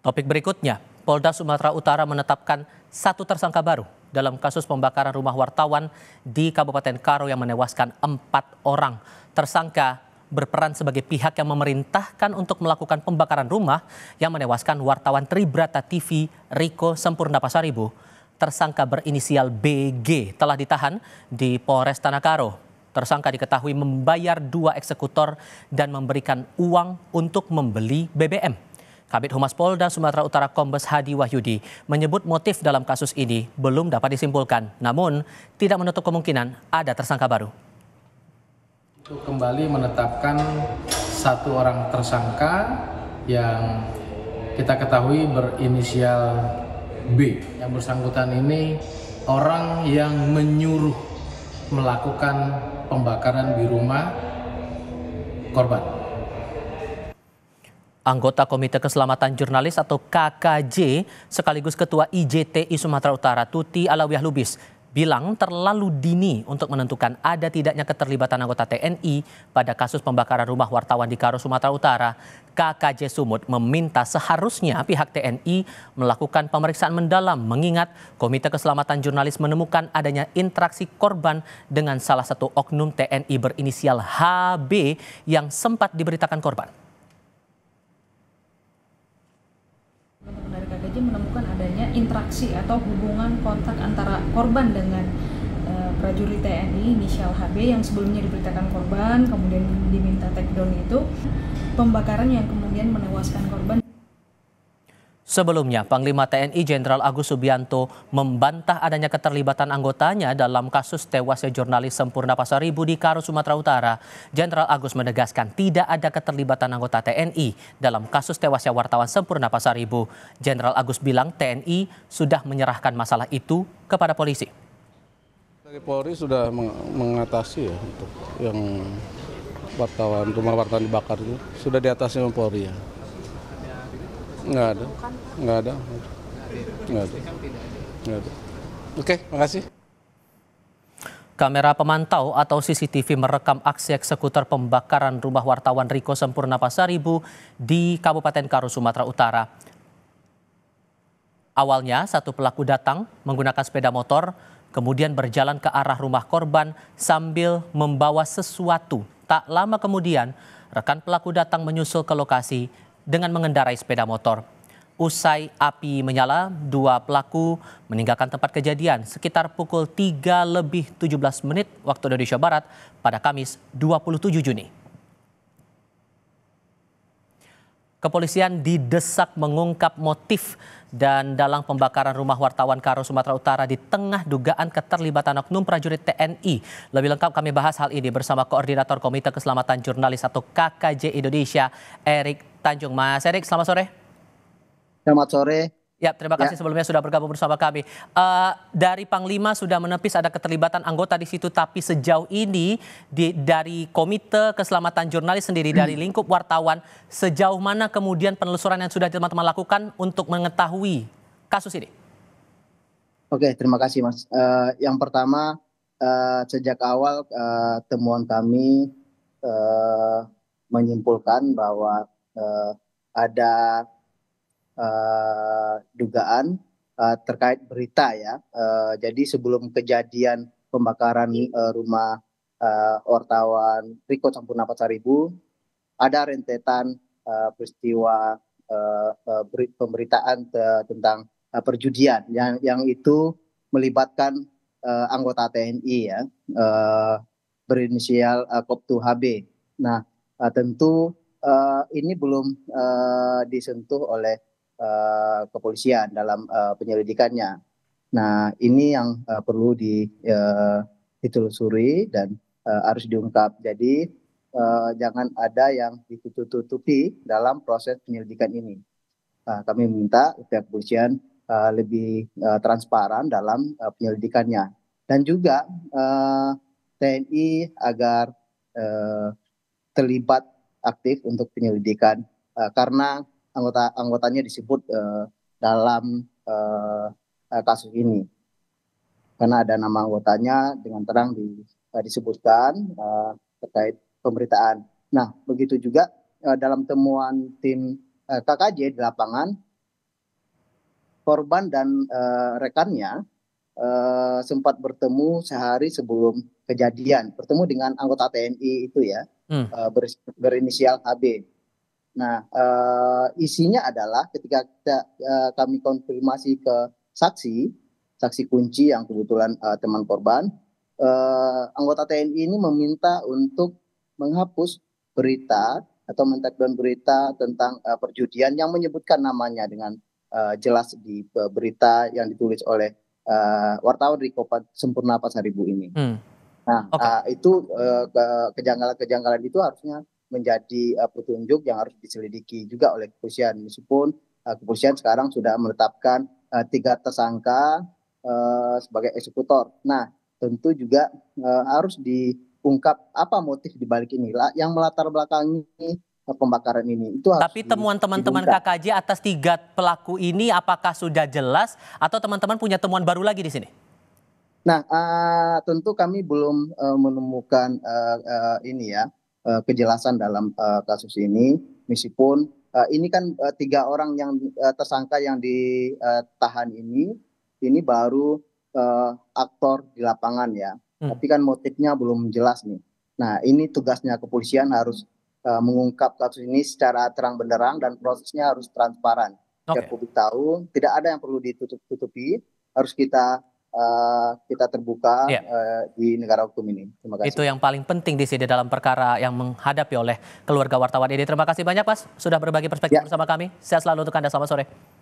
Topik berikutnya, Polda Sumatera Utara menetapkan satu tersangka baru dalam kasus pembakaran rumah wartawan di Kabupaten Karo yang menewaskan 4 orang. Tersangka berperan sebagai pihak yang memerintahkan untuk melakukan pembakaran rumah yang menewaskan wartawan Tribrata TV Riko Sempurna Pasaribu. Tersangka berinisial BG telah ditahan di Polres Tanah Karo. Tersangka diketahui membayar 2 eksekutor dan memberikan uang untuk membeli BBM. Kabid Humas Polda Sumatera Utara Kombes Hadi Wahyudi menyebut motif dalam kasus ini belum dapat disimpulkan, namun tidak menutup kemungkinan ada tersangka baru. Untuk kembali menetapkan satu orang tersangka yang kita ketahui berinisial B. Yang bersangkutan ini orang yang menyuruh melakukan pembakaran di rumah korban. Anggota Komite Keselamatan Jurnalis atau KKJ sekaligus Ketua IJTI Sumatera Utara Tuti Alawiyah Lubis bilang terlalu dini untuk menentukan ada tidaknya keterlibatan anggota TNI pada kasus pembakaran rumah wartawan di Karo, Sumatera Utara. KKJ Sumut meminta seharusnya pihak TNI melakukan pemeriksaan mendalam mengingat Komite Keselamatan Jurnalis menemukan adanya interaksi korban dengan salah satu oknum TNI berinisial HB yang sempat diberitakan korban. Dari KKJ menemukan adanya interaksi atau hubungan kontak antara korban dengan prajurit TNI inisial HB yang sebelumnya diberitakan korban, kemudian diminta take down itu pembakaran yang kemudian menewaskan korban. Sebelumnya, Panglima TNI Jenderal Agus Subianto membantah adanya keterlibatan anggotanya dalam kasus tewasnya jurnalis Sempurna Pasaribu di Karo, Sumatera Utara. Jenderal Agus menegaskan tidak ada keterlibatan anggota TNI dalam kasus tewasnya wartawan Sempurna Pasaribu. Jenderal Agus bilang TNI sudah menyerahkan masalah itu kepada polisi. Dari Polri sudah mengatasi ya untuk yang rumah wartawan dibakar itu sudah diatasi sama Polri ya. Nggak ada. Oke, makasih. Kamera pemantau atau CCTV merekam aksi eksekutor pembakaran rumah wartawan Riko Sempurna Pasaribu di Kabupaten Karo, Sumatera Utara. Awalnya, satu pelaku datang menggunakan sepeda motor, kemudian berjalan ke arah rumah korban sambil membawa sesuatu. Tak lama kemudian, rekan pelaku datang menyusul ke lokasi dengan mengendarai sepeda motor. Usai api menyala, 2 pelaku meninggalkan tempat kejadian sekitar pukul 3:17 waktu Indonesia Barat pada Kamis 27 Juni. Kepolisian didesak mengungkap motif dan dalang pembakaran rumah wartawan Karo, Sumatera Utara di tengah dugaan keterlibatan oknum prajurit TNI. Lebih lengkap kami bahas hal ini bersama Koordinator Komite Keselamatan Jurnalis atau KKJ Indonesia, Erik Tanjung. Mas Erik, selamat sore. Selamat sore. Ya, terima kasih sebelumnya sudah bergabung bersama kami. Dari Panglima sudah menepis ada keterlibatan anggota di situ, tapi sejauh ini dari Komite Keselamatan Jurnalis sendiri, dari lingkup wartawan, sejauh mana kemudian penelusuran yang sudah teman-teman lakukan untuk mengetahui kasus ini? Oke, terima kasih Mas. Yang pertama, sejak awal temuan kami menyimpulkan bahwa ada dugaan terkait berita ya. Jadi sebelum kejadian pembakaran rumah wartawan Riko Sempurna Pasaribu, ada rentetan peristiwa pemberitaan tentang perjudian yang itu melibatkan anggota TNI ya, berinisial Koptu HB. Nah, tentu ini belum disentuh oleh kepolisian dalam penyelidikannya. Nah, ini yang perlu ditelusuri dan harus diungkap. Jadi jangan ada yang ditutup-tutupi dalam proses penyelidikan ini. Kami meminta pihak kepolisian lebih transparan dalam penyelidikannya, dan juga TNI agar terlibat aktif untuk penyelidikan karena anggotanya disebut dalam kasus ini, karena ada nama anggotanya dengan terang disebutkan terkait pemberitaan. Nah, begitu juga dalam temuan tim KKJ di lapangan, korban dan rekannya sempat bertemu sehari sebelum kejadian, bertemu dengan anggota TNI itu ya, berinisial HB. Nah, isinya adalah ketika kami konfirmasi ke saksi kunci yang kebetulan teman korban, anggota TNI ini meminta untuk menghapus berita atau men-take-down berita tentang perjudian yang menyebutkan namanya dengan jelas di berita yang ditulis oleh wartawan di Kopat Sempurna Pasaribu ini. Nah, itu kejanggalan-kejanggalan itu harusnya menjadi petunjuk yang harus diselidiki juga oleh kepolisian. Meskipun kepolisian sekarang sudah menetapkan 3 tersangka sebagai eksekutor. Nah, tentu juga harus diungkap apa motif dibalik ini, yang melatar belakangi pembakaran ini. Itu harus Tapi temuan teman-teman KKJ atas 3 pelaku ini apakah sudah jelas atau teman-teman punya temuan baru lagi di sini? Nah, tentu kami belum menemukan kejelasan dalam kasus ini, meskipun ini kan 3 orang yang tersangka yang ditahan ini baru aktor di lapangan ya, tapi kan motifnya belum jelas nih. Nah, ini tugasnya kepolisian harus mengungkap kasus ini secara terang benderang dan prosesnya harus transparan. Biar publik tahu, tidak ada yang perlu ditutup-tutupi, harus kita terbuka di negara hukum ini. Terima kasih. Itu yang paling penting di sini dalam perkara yang menghadapi oleh keluarga wartawan ini. Terima kasih banyak Mas sudah berbagi perspektif bersama kami. Sehat selalu untuk Anda, selamat sore.